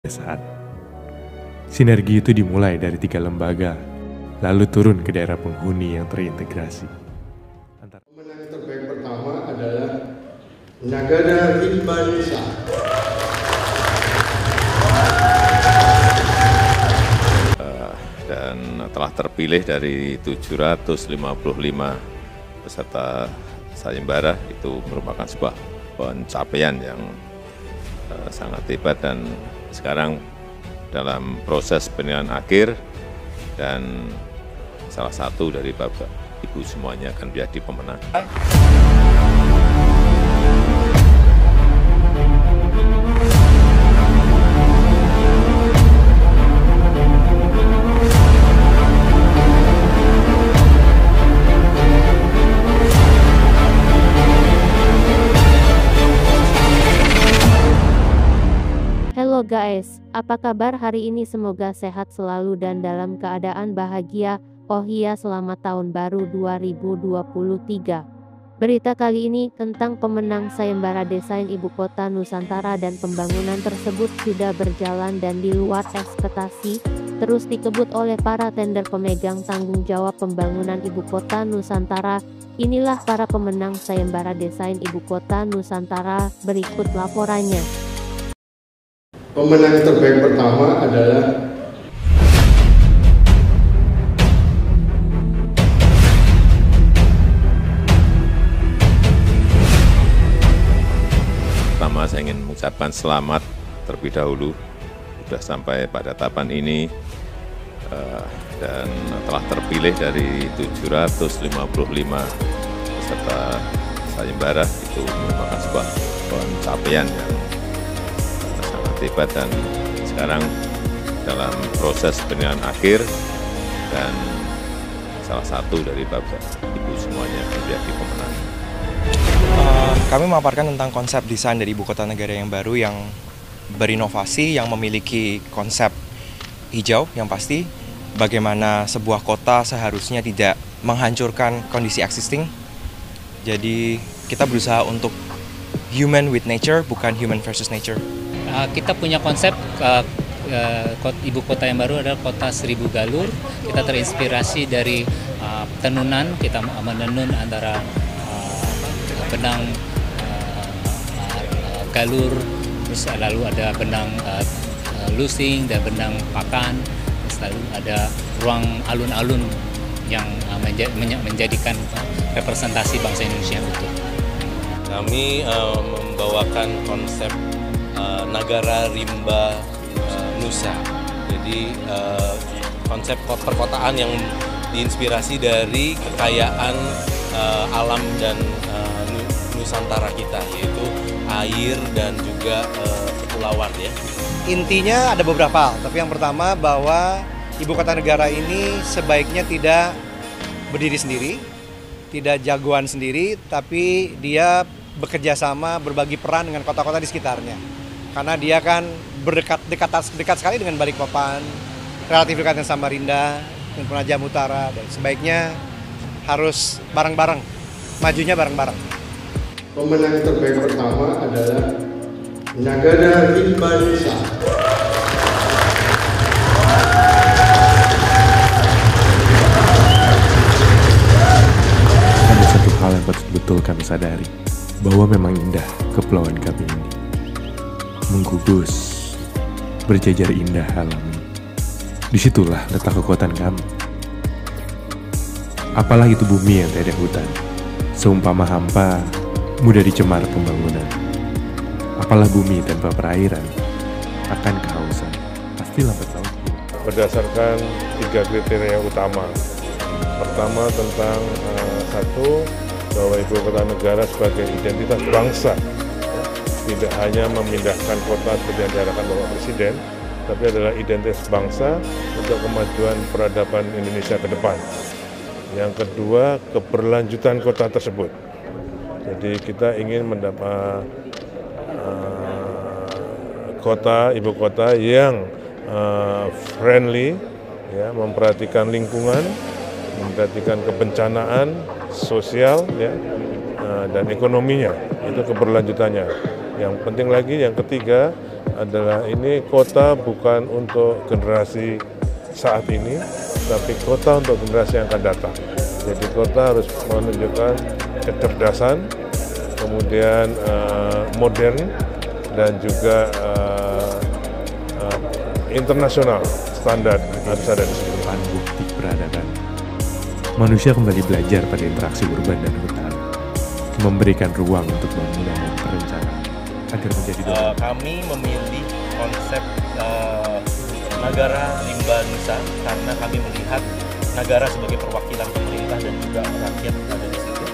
saat. Sinergi itu dimulai dari 3 lembaga, lalu turun ke daerah penghuni yang terintegrasi. Pemenang terbaik pertama adalah Nagara Rimba Nusa. Dan telah terpilih dari 755 peserta sayembara, itu merupakan sebuah pencapaian yang sangat hebat, dan sekarang dalam proses penilaian akhir, dan salah satu dari Bapak Ibu semuanya akan menjadi pemenang. Halo guys, apa kabar hari ini? Semoga sehat selalu dan dalam keadaan bahagia. Oh iya, selamat tahun baru 2023. Berita kali ini tentang pemenang sayembara desain ibu kota Nusantara, dan pembangunan tersebut sudah berjalan dan di luar ekspektasi, terus dikebut oleh para tender pemegang tanggung jawab pembangunan ibu kota Nusantara. Inilah para pemenang sayembara desain ibu kota Nusantara, berikut laporannya. Pemenang terbaik pertama adalah Pertama, saya ingin mengucapkan selamat terlebih dahulu sudah sampai pada tahapan ini, dan telah terpilih dari 755 peserta sayembara, itu merupakan sebuah pencapaian yang sangat hebat, dan sekarang dalam proses penilaian akhir, dan salah satu dari Bapak Ibu semuanya menjadi pemenang. Kami memaparkan tentang konsep desain dari ibu kota negara yang baru, yang berinovasi, yang memiliki konsep hijau yang pasti, bagaimana sebuah kota seharusnya tidak menghancurkan kondisi existing. Jadi kita berusaha untuk human with nature, bukan human versus nature. Kita punya konsep ibu kota yang baru adalah kota 1000 galur. Kita terinspirasi dari tenunan, kita menenun antara benang galur, terus lalu ada benang lusing dan benang pakan, terus lalu ada ruang alun-alun yang menjadikan representasi bangsa Indonesia yang utuh. Kami membawakan konsep Nagara Rimba Nusa. Jadi konsep perkotaan yang diinspirasi dari kekayaan alam dan Nusantara kita, yaitu air dan juga kepulauan ya. Intinya ada beberapa, tapi yang pertama bahwa ibu kota negara ini sebaiknya tidak berdiri sendiri, tidak jagoan sendiri, tapi dia bekerja sama, berbagi peran dengan kota-kota di sekitarnya. Karena dia kan dekat sekali dengan Balikpapan, relatif dekat dengan Samarinda dan Penajam Utara, dan sebaiknya harus bareng-bareng, majunya bareng-bareng. pemenang terbaik pertama adalah Nagara Rimba Nusa. Ada satu hal yang betul-betul kami sadari, bahwa memang indah kepulauan kami ini. Menggubus, berjajar indah alamnya. Disitulah letak kekuatan kami. Apalah itu bumi yang tiada hutan, seumpama hampa, mudah dicemar pembangunan. Apalah bumi tanpa perairan, akan kehausan, pasti lambat laun. Berdasarkan 3 kriteria utama. Pertama tentang satu, bahwa ibu kota negara sebagai identitas bangsa, tidak hanya memindahkan kota seperti yang diarahkan Bapak Presiden, tapi adalah identitas bangsa untuk kemajuan peradaban Indonesia ke depan. Yang kedua, keberlanjutan kota tersebut. Jadi kita ingin mendapat kota, ibu kota yang friendly, ya, memperhatikan lingkungan, memperhatikan kebencanaan sosial, ya, dan ekonominya, itu keberlanjutannya. Yang penting lagi, yang ketiga, adalah ini kota bukan untuk generasi saat ini, tapi kota untuk generasi yang akan datang. Jadi kota harus menunjukkan kecerdasan, kemudian modern, dan juga internasional standar harus ada di situ. Bukti peradaban. Manusia kembali belajar pada interaksi urban dan hutan, memberikan ruang untuk bangunan dan perencanaan agar menjadi Kami memilih konsep Nagara Rimba Nusa karena kami melihat Nagara sebagai perwakilan pemerintah dan juga rakyat yang ada di situ.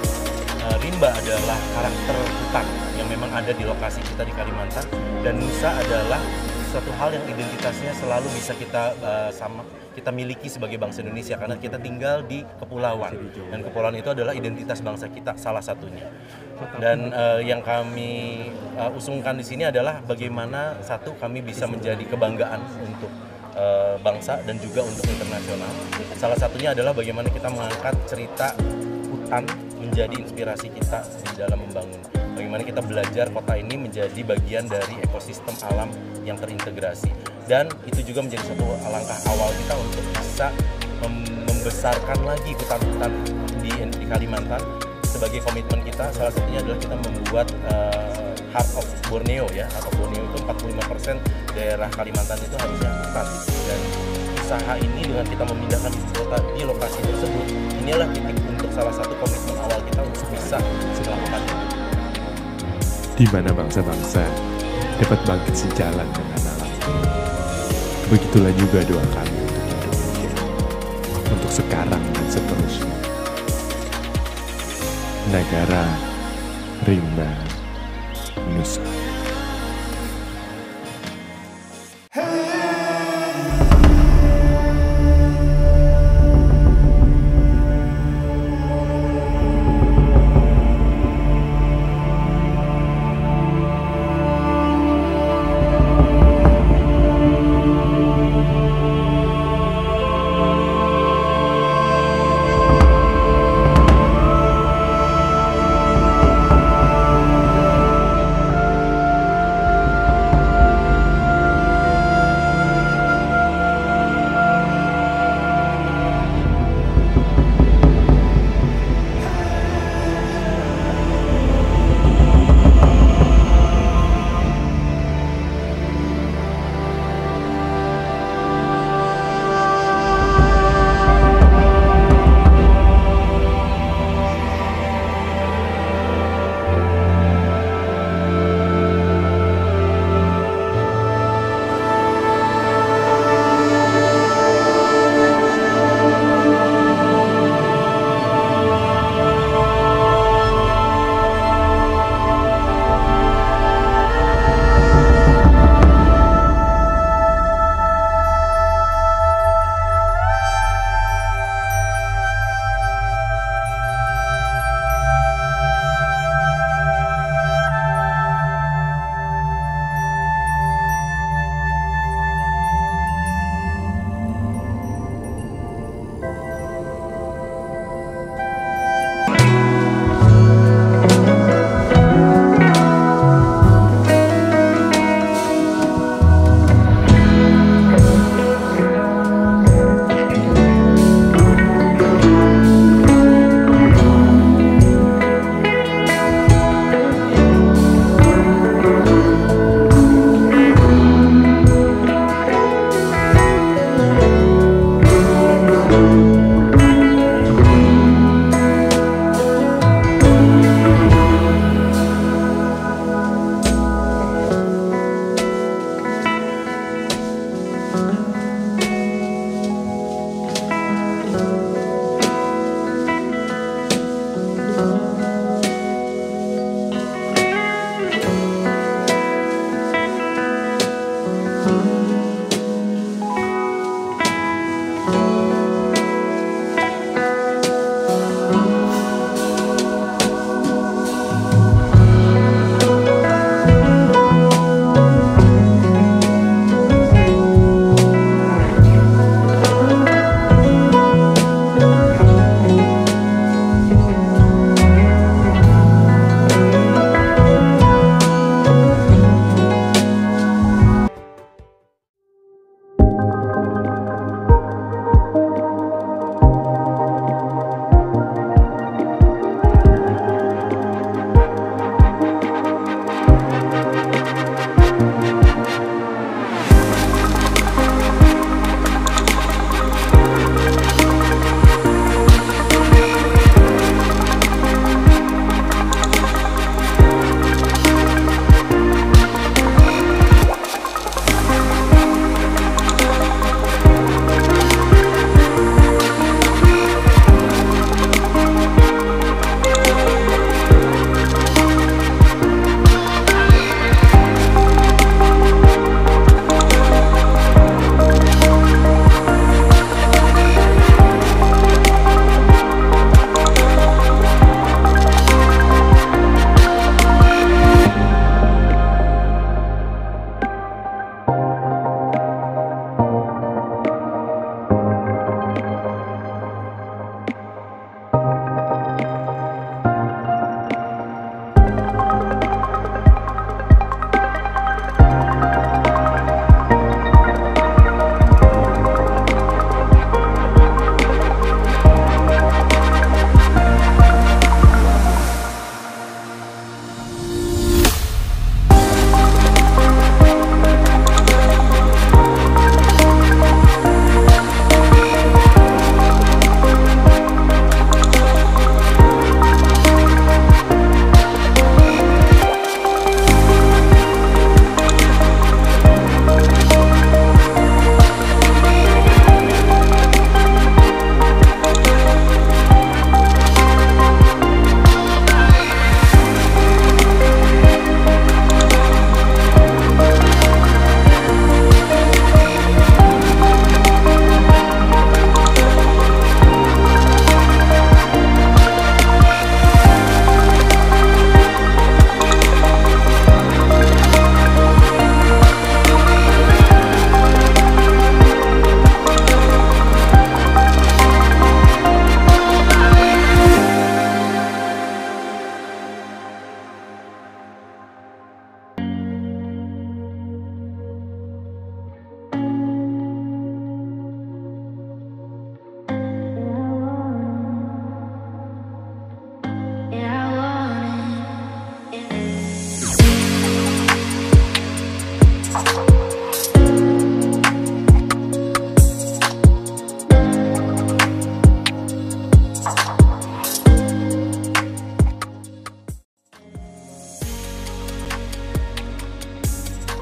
Rimba adalah karakter hutan yang memang ada di lokasi kita di Kalimantan, dan Nusa adalah satu hal yang identitasnya selalu bisa kita miliki sebagai bangsa Indonesia karena kita tinggal di kepulauan, dan kepulauan itu adalah identitas bangsa kita salah satunya. Dan yang kami usungkan di sini adalah bagaimana satu kami bisa menjadi kebanggaan untuk bangsa dan juga untuk internasional. Salah satunya adalah bagaimana kita mengangkat cerita hutan menjadi inspirasi kita di dalam membangun. Bagaimana kita belajar kota ini menjadi bagian dari ekosistem alam yang terintegrasi. Dan itu juga menjadi satu langkah awal kita untuk bisa membesarkan lagi hutan-hutan di Kalimantan. Sebagai komitmen kita, salah satunya adalah kita membuat Heart of Borneo ya. Heart of Borneo itu 45% daerah Kalimantan itu harusnya hutan. Dan usaha ini dengan kita memindahkan ibu kota di lokasi tersebut, inilah titik untuk salah satu komitmen awal kita untuk bisa melakukan itu. di mana bangsa-bangsa dapat bangkit sejalan dengan alam. Begitulah juga doa kami untuk Indonesia, untuk sekarang dan seterusnya. Nagara Rimba Nusa.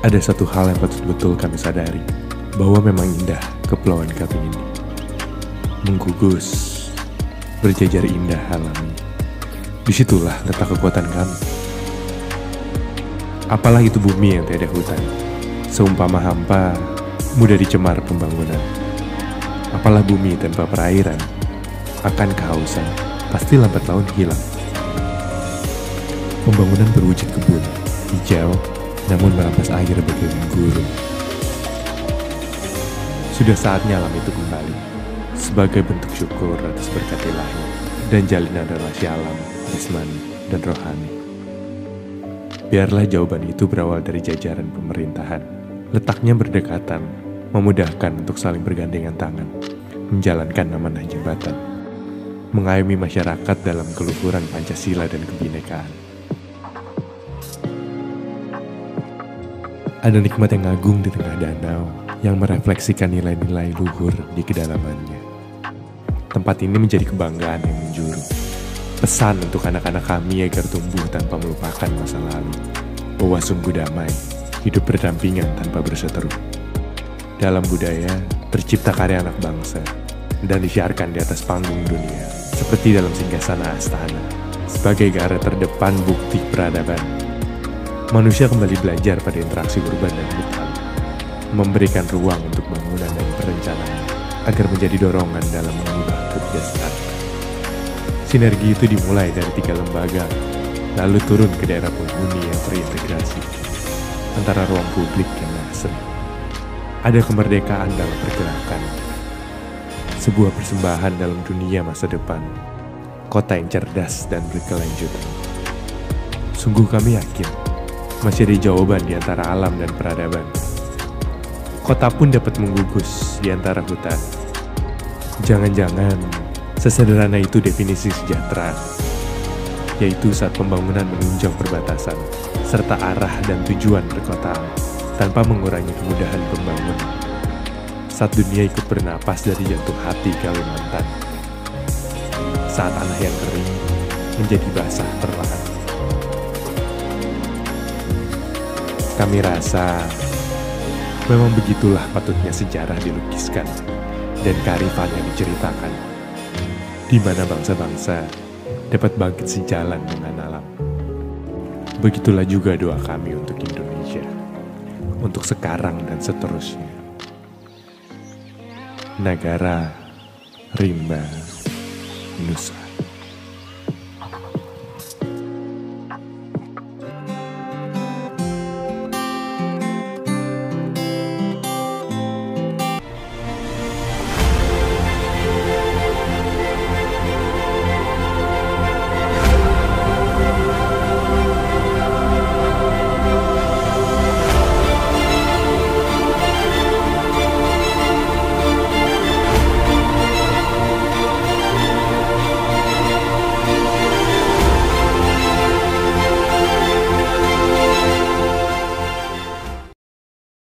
Ada satu hal yang patut betul kami sadari, bahwa memang indah kepulauan kami ini. Menggugus, berjajar indah alami. Disitulah letak kekuatan kami. Apalah itu bumi yang tiada hutan, seumpama hampa, mudah dicemar pembangunan. Apalah bumi tanpa perairan, akan kehausan, pasti lambat laun hilang. Pembangunan berwujud kebun, hijau, namun merampas air bagaikan gurun. Sudah saatnya alam itu kembali, sebagai bentuk syukur atas berkat ilahi dan jalinan relasi alam, jasmani, dan rohani. Biarlah jawaban itu berawal dari jajaran pemerintahan. Letaknya berdekatan, memudahkan untuk saling bergandengan tangan, menjalankan amanah jabatan, mengayomi masyarakat dalam keluhuran Pancasila dan kebinekaan. Ada nikmat yang agung di tengah danau yang merefleksikan nilai-nilai luhur di kedalamannya. Tempat ini menjadi kebanggaan yang menjuru. Pesan untuk anak-anak kami agar tumbuh tanpa melupakan masa lalu. Bahwa sungguh damai, hidup berdampingan tanpa berseteru. Dalam budaya, tercipta karya anak bangsa dan disiarkan di atas panggung dunia, seperti dalam singgasana astana, sebagai garda terdepan bukti peradaban. Manusia kembali belajar pada interaksi urban dan hutan, memberikan ruang untuk bangunan dan perencanaan, agar menjadi dorongan dalam mengubah kebiasaan. Sinergi itu dimulai dari 3 lembaga, lalu turun ke daerah penghuni yang terintegrasi, antara ruang publik dan asri. Ada kemerdekaan dalam pergerakan, sebuah persembahan dalam dunia masa depan, kota yang cerdas dan berkelanjutan. Sungguh kami yakin, masih ada jawaban di antara alam dan peradaban. Kota pun dapat menggugus di antara hutan. Jangan-jangan sesederhana itu definisi sejahtera, yaitu saat pembangunan menunjang perbatasan, serta arah dan tujuan perkotaan, tanpa mengurangi kemudahan pembangunan. Saat dunia ikut bernapas dari jantung hati Kalimantan. Saat tanah yang kering menjadi basah perlahan. Kami rasa memang begitulah patutnya sejarah dilukiskan dan kearifan yang diceritakan, di mana bangsa-bangsa dapat bangkit sejalan dengan alam. Begitulah juga doa kami untuk Indonesia, untuk sekarang dan seterusnya. Nagara Rimba Nusa.